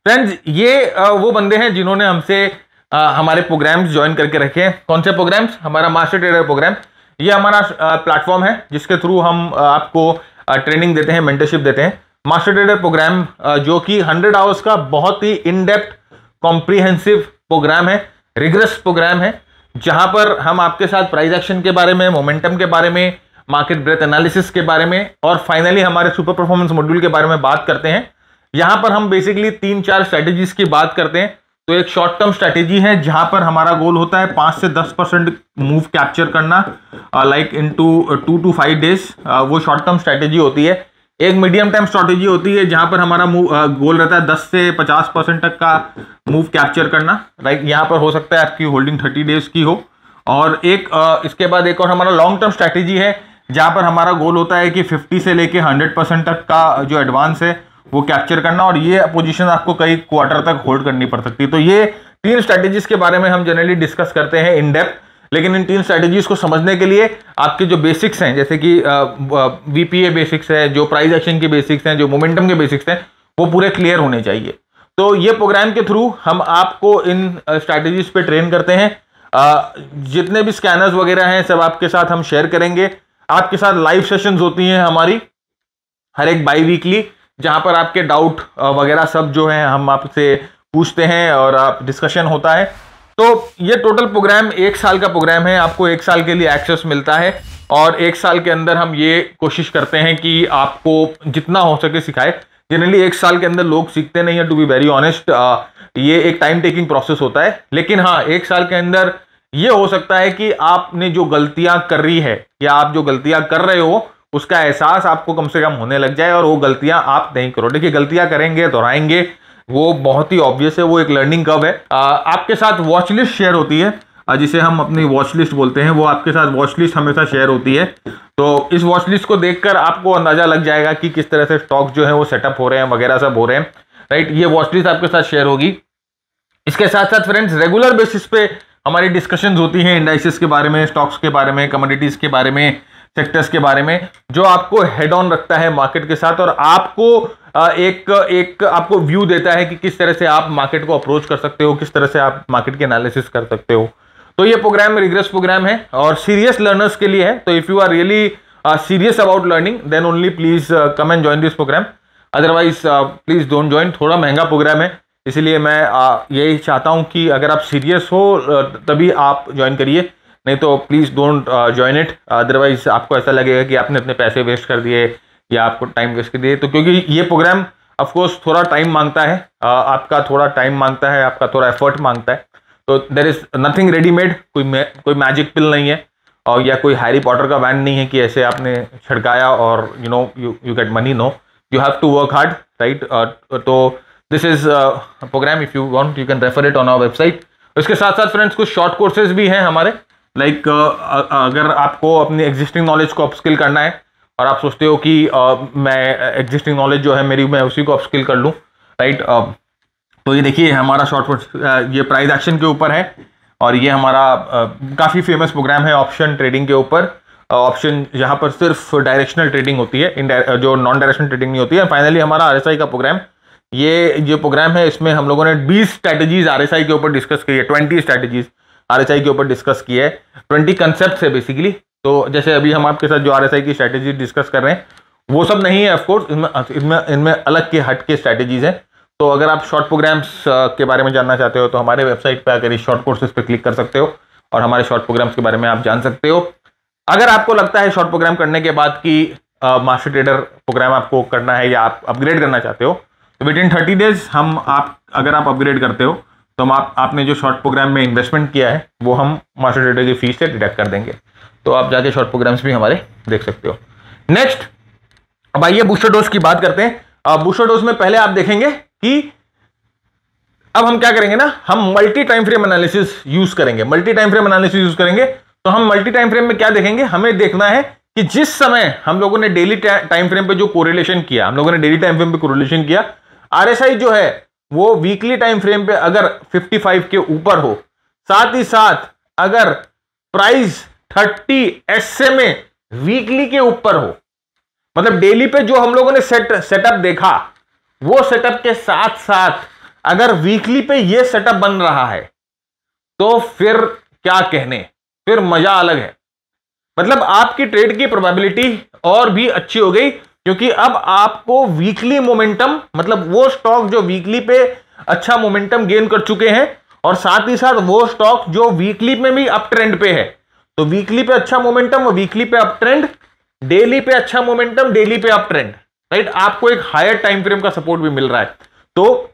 A: फ्रेंड्स ये वो बंदे हैं जिन्होंने हमसे हमारे प्रोग्राम्स ज्वाइन करके रखे हैं। कौन से प्रोग्राम्स? हमारा मास्टर ट्रेडर प्रोग्राम। ये हमारा प्लेटफॉर्म है जिसके थ्रू हम आपको ट्रेनिंग देते हैं, मेंटरशिप देते हैं। मास्टर ट्रेडर प्रोग्राम जो कि 100 आवर्स का बहुत ही इन डेप्थ कॉम्प्रिहेंसिव प्रोग्राम है, रिगरस प्रोग्राम है, जहां पर हम आपके साथ प्राइस एक्शन के बारे में, मोमेंटम के बारे में, मार्केट ब्रेथ एनालिसिस के बारे में, और फाइनली हमारे सुपर परफॉर्मेंस मॉड्यूल के बारे में बात करते हैं। यहां पर हम बेसिकली 3-4 स्ट्रैटेजीज की बात करते हैं। तो एक शॉर्ट टर्म स्ट्रैटेजी है जहां पर हमारा गोल होता है 5 से 10% मूव कैप्चर करना, लाइक इनटू 2 to 5 days, वो शॉर्ट टर्म स्ट्रैटेजी होती है। एक मीडियम टर्म स्ट्रैटेजी होती है जहां पर हमारा गोल रहता है 10 से 50% तक का मूव कैप्चर करना, राइट। यहाँ पर हो सकता है आपकी होल्डिंग 30 days की हो। और एक इसके बाद एक और हमारा लॉन्ग टर्म स्ट्रैटेजी है जहां पर हमारा गोल होता है कि 50 से लेके 100% तक का जो एडवांस है वो कैप्चर करना, और ये पोजीशन आपको कई क्वार्टर तक होल्ड करनी पड़ सकती है। तो ये 3 स्ट्रैटेजीज के बारे में हम जनरली डिस्कस करते हैं इन डेप्थ। लेकिन इन 3 स्ट्रैटेजीज को समझने के लिए आपके जो बेसिक्स हैं, जैसे कि VPA बेसिक्स है, जो प्राइस एक्शन के बेसिक्स हैं, जो मोमेंटम के बेसिक्स हैं, वो पूरे क्लियर होने चाहिए। तो ये प्रोग्राम के थ्रू हम आपको इन स्ट्रैटेजीज पे ट्रेन करते हैं। जितने भी स्कैनर्स वगैरह हैं सब आपके साथ हम शेयर करेंगे। आपके साथ लाइव सेशंस होती हैं हमारी हर एक बाई वीकली, जहां पर आपके डाउट वगैरह सब जो है हम आपसे पूछते हैं और आप डिस्कशन होता है। तो ये टोटल प्रोग्राम 1 साल का प्रोग्राम है। आपको 1 साल के लिए एक्सेस मिलता है, और 1 साल के अंदर हम ये कोशिश करते हैं कि आपको जितना हो सके सिखाए। जनरली 1 साल के अंदर लोग सीखते नहीं है, टू बी वेरी ऑनेस्ट। ये एक टाइम टेकिंग प्रोसेस होता है। लेकिन हाँ, 1 साल के अंदर ये हो सकता है कि आपने जो गलतियां कर रही है या आप जो गलतियां कर रहे हो उसका एहसास आपको कम से कम होने लग जाए, और वो गलतियां आप नहीं करो। देखिए गलतियां करेंगे, दोहराएंगे, वो बहुत ही ऑब्वियस है, वो एक लर्निंग कर्व है। आपके साथ वॉच लिस्ट शेयर होती है, जिसे हम अपनी वॉच लिस्ट बोलते हैं। वो आपके साथ वॉच लिस्ट हमेशा शेयर होती है। तो इस वॉच लिस्ट को देखकर आपको अंदाजा लग जाएगा कि किस तरह से स्टॉक जो है वो सेटअप हो रहे हैं वगैरह सब हो रहे हैं, राइट। ये वॉच लिस्ट आपके साथ शेयर होगी। इसके साथ साथ फ्रेंड्स रेगुलर बेसिस पे हमारी डिस्कशंस होती हैं इंडाइसेस के बारे में, स्टॉक्स के बारे में, कमोडिटीज के बारे में, सेक्टर्स के बारे में, जो आपको हेड ऑन रखता है मार्केट के साथ, और आपको एक आपको व्यू देता है कि किस तरह से आप मार्केट को अप्रोच कर सकते हो, किस तरह से आप मार्केट के एनालिसिस कर सकते हो। तो ये प्रोग्राम रिग्रेस प्रोग्राम है और सीरियस लर्नर्स के लिए है। तो if you are really serious about learning then only please come and join this program, otherwise please don't join. थोड़ा महंगा प्रोग्राम है, इसलिए मैं यही चाहता हूं कि अगर आप सीरियस हो तभी आप ज्वाइन करिए, नहीं तो please don't join it. Otherwise आपको ऐसा लगेगा कि आपने अपने पैसे वेस्ट कर दिए या आपको टाइम वेस्ट कर दिए। तो क्योंकि ये प्रोग्राम ऑफकोर्स थोड़ा टाइम मांगता है, आपका थोड़ा टाइम मांगता है, आपका थोड़ा एफर्ट मांगता है। तो देयर इज नथिंग रेडीमेड, कोई मैजिक पिल नहीं है, और या कोई हैरी पॉटर का वैन नहीं है कि ऐसे आपने छिड़काया और you get money. No, you have to work hard, right. तो this is program, if you want you can refer it on our website. इसके साथ साथ फ्रेंड्स कुछ शॉर्ट कोर्सेज भी हैं हमारे, लाइक अगर आपको अपनी एग्जिस्टिंग नॉलेज को अपस्किल करना है और आप सोचते हो कि मैं एग्जिस्टिंग नॉलेज जो है मेरी, मैं उसी को अपस्किल कर लूँ, राइट। तो ये देखिए हमारा शॉर्ट कोर्स ये प्राइस एक्शन के ऊपर है, और ये हमारा काफ़ी फेमस प्रोग्राम है ऑप्शन ट्रेडिंग के ऊपर। ऑप्शन जहाँ पर सिर्फ डायरेक्शनल ट्रेडिंग होती है, जो नॉन डायरेक्शनल ट्रेडिंग नहीं होती है। फाइनली हमारा RSI का प्रोग्राम, ये जो प्रोग्राम है इसमें हम लोगों ने 20 स्ट्रैटेजीज RSI के ऊपर डिस्कस की है, 20 स्ट्रैटेजीज RSI के ऊपर डिस्कस की है, 20 कंसेप्ट है बेसिकली। तो जैसे अभी हम आपके साथ जो RSI की स्ट्रैटेजी डिस्कस कर रहे हैं वो सब नहीं है ऑफकोर्स, इनमें अलग के हट के स्ट्रैटेजीज हैं। तो अगर आप शॉर्ट प्रोग्राम्स के बारे में जानना चाहते हो तो हमारे वेबसाइट पे आकर इस शॉर्ट कोर्सेज पे क्लिक कर सकते हो और हमारे शॉर्ट प्रोग्राम्स के बारे में आप जान सकते हो। अगर आपको लगता है शॉर्ट प्रोग्राम करने के बाद कि मास्टर ट्रेडर प्रोग्राम आपको करना है या आप अपग्रेड करना चाहते हो, तो विद इन 30 डेज अगर आप अपग्रेड करते हो तो आपने जो शॉर्ट प्रोग्राम में इन्वेस्टमेंट किया है वो हम मास्टर ट्रेडर की फीस से डिडक्ट कर देंगे। तो आप जाके शॉर्ट प्रोग्राम्स भी हमारे देख सकते हो। नेक्स्ट, अब आइए बूस्टर डोज की बात करते हैं। बूस्टर डोज में पहले आप देखेंगे कि अब हम क्या करेंगे ना, हम multi time frame analysis use करेंगे। Multi time frame analysis use करेंगे तो हम मल्टी टाइम फ्रेम में क्या देखेंगे, हमें देखना है कि जिस समय हम लोगों ने डेली टाइम फ्रेम पे जो कोरिलेशन किया, हम लोगों ने डेली टाइम फ्रेम पे कोरिलेशन किया, आरएसआई जो है वो वीकली टाइम फ्रेम पे अगर 55 के ऊपर हो, साथ ही साथ अगर प्राइस 30 SMA वीकली के ऊपर हो, मतलब डेली पे जो हम लोगों ने सेटअप देखा वो सेटअप के साथ साथ अगर वीकली पे ये सेटअप बन रहा है तो फिर क्या कहने, फिर मजा अलग है। मतलब आपकी ट्रेड की प्रोबेबिलिटी और भी अच्छी हो गई, क्योंकि अब आपको वीकली मोमेंटम, मतलब वो स्टॉक जो वीकली पे अच्छा मोमेंटम गेन कर चुके हैं और साथ ही साथ वो स्टॉक जो वीकली में भी अप ट्रेंड पे है, तो वीकली पे अच्छा मोमेंटम और वीकली पे अप ट्रेंड, डेली पे अच्छा मोमेंटम, डेली पे अप ट्रेंड, राइट। आपको एक हायर टाइम फ्रेम का सपोर्ट भी मिल रहा है। तो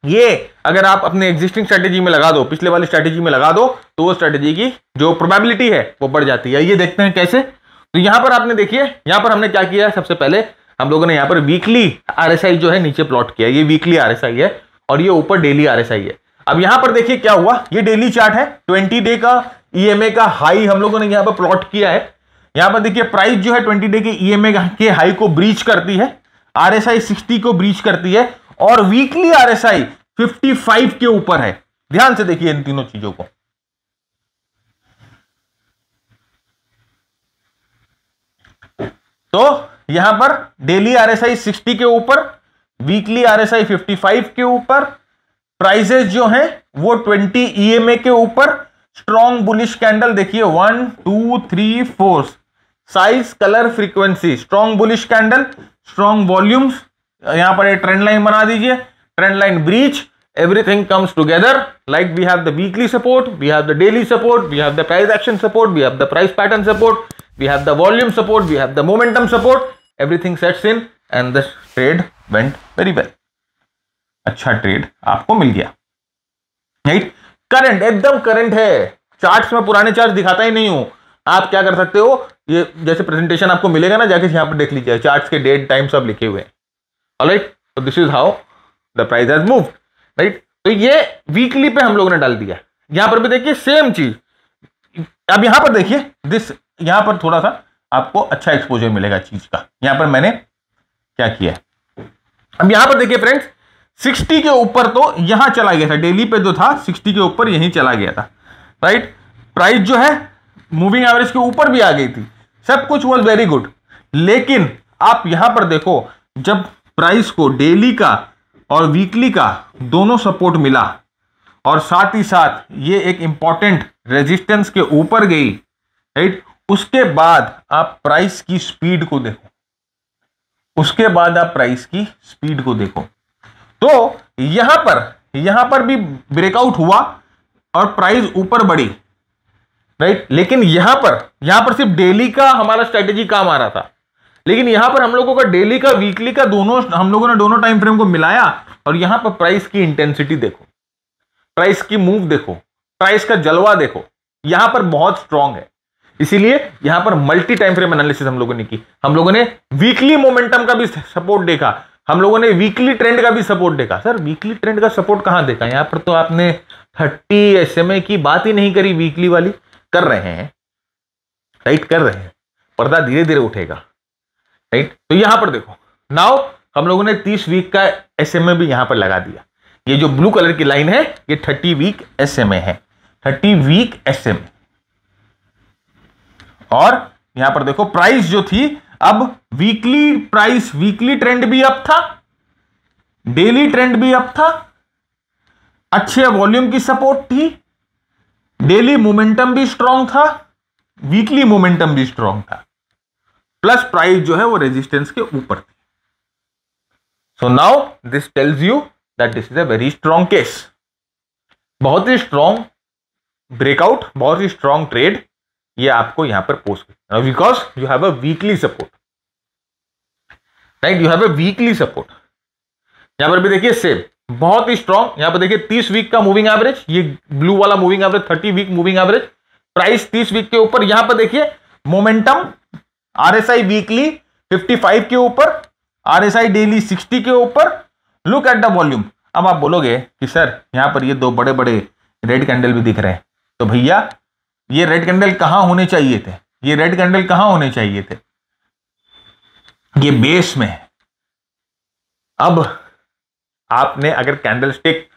A: ये अगर आप अपने एग्जिस्टिंग स्ट्रेटेजी में लगा दो, पिछले वाली स्ट्रेटेजी में लगा दो, तो वो स्ट्रेटेजी की जो प्रोबेबिलिटी है वो बढ़ जाती है। ये देखते हैं कैसे। तो यहां पर आपने देखिए, यहां पर हमने क्या किया है, सबसे पहले हम लोगों ने यहां पर वीकली आरएसआई जो है नीचे प्लॉट किया। ये वीकली आरएसआई है और ये ऊपर डेली आरएसआई है। अब यहां पर देखिए क्या हुआ, ये डेली चार्ट है, 20 डे का ईएमए का हाई हम लोगों ने यहां पर प्लॉट किया है। यहां पर देखिए प्राइस जो है 20 डे के ईएमए के हाई को ब्रीच करती है, आरएसआई 60 को ब्रीच करती है और वीकली आरएसआई 55 के ऊपर है। ध्यान से देखिए इन तीनों चीजों को। तो यहां पर डेली आरएसआई 60 के ऊपर, वीकली आरएसआई 55 के ऊपर, प्राइसेस जो हैं वो 20 ईएमए के ऊपर, स्ट्रॉन्ग बुलिश कैंडल देखिए 1 2 3 4, size colour frequency, strong bullish candle, strong volumes, यहां पर ट्रेंड लाइन बना दीजिए, trend line breach, everything comes together, like we have the weekly support, we have the daily support, we have the price action support, we have the price pattern support, we have the volume support, we have the momentum support, everything sets in and the trade went very well। अच्छा trade आपको मिल गया, right. Current एकदम current है, charts में पुराने chart दिखाता ही नहीं हूं। आप क्या कर सकते हो, ये जैसे प्रेजेंटेशन आपको मिलेगा ना, जाके यहां पर देख लीजिए, चार्ट्स के डेट टाइम सब लिखे हुए हैं। ऑलराइट, तो this is how the price has moved, right. तो ये वीकली पे हम लोगों ने डाल दिया। यहां पर भी देखिए सेम चीज। अब यहां पर देखिए दिस, यहां पर थोड़ा सा आपको अच्छा एक्सपोजर मिलेगा चीज का। यहां पर मैंने क्या किया है, अब यहां पर देखिए फ्रेंड्स, 60 के ऊपर तो यहां चला गया था, डेली पे जो था 60 के ऊपर यहीं चला गया था, राइट। प्राइस जो है मूविंग एवरेज के ऊपर भी आ गई थी, सब कुछ वॉज वेरी गुड। लेकिन आप यहां पर देखो, जब प्राइस को डेली का और वीकली का दोनों सपोर्ट मिला और साथ ही साथ ये एक इंपॉर्टेंट रेजिस्टेंस के ऊपर गई, राइट, उसके बाद आप प्राइस की स्पीड को देखो, उसके बाद आप प्राइस की स्पीड को देखो, तो यहां पर भी ब्रेकआउट हुआ और प्राइस ऊपर बढ़ी, राइट। लेकिन यहां पर सिर्फ डेली का हमारा स्ट्रेटेजी काम आ रहा था, लेकिन यहां पर हम लोगों का डेली का वीकली का दोनों, हम लोगों ने दोनों टाइम फ्रेम को मिलाया और यहां पर प्राइस की इंटेंसिटी देखो, प्राइस की मूव देखो, प्राइस का जलवा देखो, यहां पर बहुत स्ट्रांग है। इसीलिए यहां पर मल्टी टाइम फ्रेम एनालिसिस हम लोगों ने की। हम लोगों ने वीकली मोमेंटम का भी सपोर्ट देखा, हम लोगों ने वीकली ट्रेंड का भी सपोर्ट देखा। सर वीकली ट्रेंड का सपोर्ट कहां देखा, यहां पर तो आपने 30 SMA की बात ही नहीं करी, वीकली वाली कर रहे हैं, राइट, कर रहे हैं, पर्दा धीरे धीरे उठेगा, राइट। तो यहां पर देखो, नाउ हम लोगों ने 30 वीक का SMA भी यहां पर लगा दिया। ये जो ब्लू कलर की लाइन है ये 30 वीक SMA है, 30 वीक SMA। और यहां पर देखो प्राइस जो थी, अब वीकली प्राइस, वीकली ट्रेंड भी अप था, डेली ट्रेंड भी अप था, अच्छे वॉल्यूम की सपोर्ट थी, डेली मोमेंटम भी स्ट्रांग था, वीकली मोमेंटम भी स्ट्रांग था, प्लस प्राइस जो है वो रेजिस्टेंस के ऊपर थी। So now this tells you that this is a very strong case. बहुत ही स्ट्रॉन्ग ब्रेकआउट, बहुत ही स्ट्रॉन्ग ट्रेड ये आपको यहां पर post because you have a weekly support, right, you have a weekly support. यहां पर भी देखिए सेम बहुत ही स्ट्रॉन्ग, यहां पर देखिए 30 वीक का मूविंग एवरेज, ये ब्लू वाला moving average 30 week moving average, price 30 week के ऊपर। यहां पर देखिए मोमेंटम आरएसआई वीकली 55 के ऊपर, आरएसआई डेली 60 के ऊपर। Look at the volume. अब आप बोलोगे कि सर यहां पर ये दो बड़े बड़े रेड कैंडल भी दिख रहे हैं, तो भैया ये रेड कैंडल कहां होने चाहिए थे, ये रेड कैंडल कहां होने चाहिए थे, ये बेस में। अब आपने अगर कैंडलस्टिक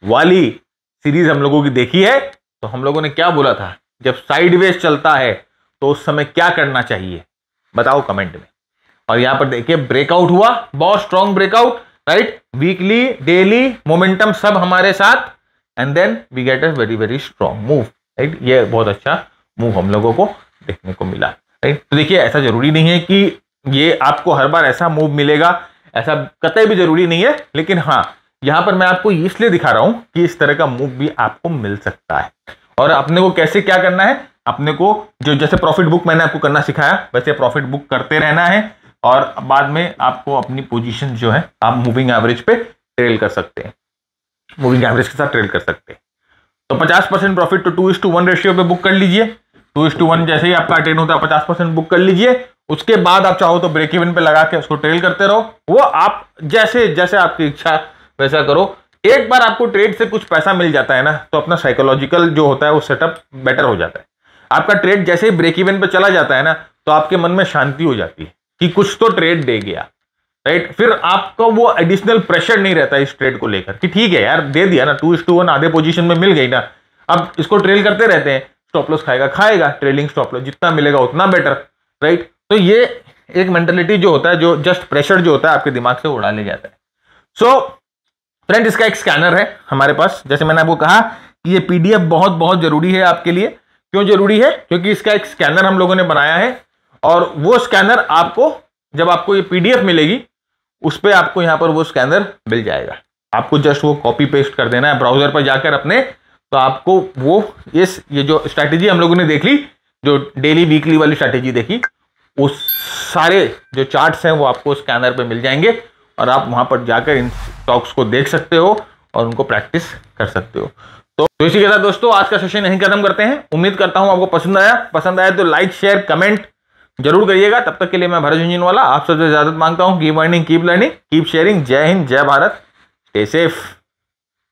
A: वाली सीरीज हम लोगों की देखी है तो हम लोगों ने क्या बोला था, जब साइडवेज चलता है तो उस समय क्या करना चाहिए, बताओ कमेंट में। और यहां पर देखिए ब्रेकआउट हुआ, बहुत strong breakout, right, weekly daily momentum सब हमारे साथ, and then we get a very very strong move, right. ये बहुत अच्छा मूव हम लोगों को देखने को मिला, राइट। तो देखिए ऐसा जरूरी नहीं है कि ये आपको हर बार ऐसा मूव मिलेगा, ऐसा कतई भी जरूरी नहीं है, लेकिन हाँ यहां पर मैं आपको इसलिए दिखा रहा हूं कि इस तरह का मूव भी आपको मिल सकता है। और अपने को कैसे क्या करना है, अपने को जो जैसे प्रॉफिट बुक मैंने आपको करना सिखाया वैसे प्रॉफिट बुक करते रहना है, और बाद में आपको अपनी पोजीशन जो है आप मूविंग एवरेज पे ट्रेल कर सकते हैं, मूविंग एवरेज के साथ ट्रेल कर सकते हैं। तो 50% प्रॉफिट तो 2:1 रेशियो पे बुक कर लीजिए, 2:1 जैसे ही आपका अटेन होता है 50% बुक कर लीजिए। उसके बाद आप चाहो तो ब्रेक इवन पे लगा के उसको ट्रेल करते रहो, वो आप जैसे जैसे आपकी इच्छा वैसा करो। एक बार आपको ट्रेड से कुछ पैसा मिल जाता है ना, तो अपना साइकोलॉजिकल जो होता है वो सेटअप बेटर हो जाता है। आपका ट्रेड जैसे ही ब्रेक इवन पे चला जाता है ना, तो आपके मन में शांति हो जाती है कि कुछ तो ट्रेड दे गया, राइट। फिर आपको वो एडिशनल प्रेशर नहीं रहता इस ट्रेड को लेकर कि ठीक है यार दे दिया ना, 2:1 आधे पोजीशन में मिल गई ना, अब इसको ट्रेल करते रहते हैं, स्टॉप लॉस खाएगा खाएगा, ट्रेलिंग स्टॉप लॉस जितना मिलेगा उतना बेटर, राइट। तो ये एक मेंटालिटी जो होता है, जो जस्ट प्रेशर जो होता है आपके दिमाग से उड़ा ले जाता है। सो फ्रेंड इसका एक स्कैनर है हमारे पास, जैसे मैंने आपको कहा कि ये पीडीएफ बहुत बहुत जरूरी है आपके लिए। क्यों जरूरी है, क्योंकि इसका एक स्कैनर हम लोगों ने बनाया है, और वो स्कैनर आपको जब आपको ये पीडीएफ मिलेगी उस पर आपको यहां पर वो स्कैनर मिल जाएगा। आपको जस्ट वो कॉपी पेस्ट कर देना है ब्राउजर पर जाकर अपने, तो आपको वो ये जो स्ट्रैटेजी हम लोगों ने देख ली, जो डेली वीकली वाली स्ट्रैटेजी देखी, उस सारे जो चार्ट्स हैं वो आपको स्कैनर पे मिल जाएंगे, और आप वहां पर जाकर इन स्टॉक्स को देख सकते हो और उनको प्रैक्टिस कर सकते हो। तो इसी के साथ दोस्तों आज का सेशन यहीं खत्म करते हैं। उम्मीद करता हूं आपको पसंद आया तो लाइक शेयर कमेंट जरूर करिएगा। तब तक के लिए मैं भरत झुंझुनवाला आप सबसे इजाजत मांगता हूं। Keep earning, keep learning, keep sharing. जय हिंद, जय भारत, स्टे सेफ।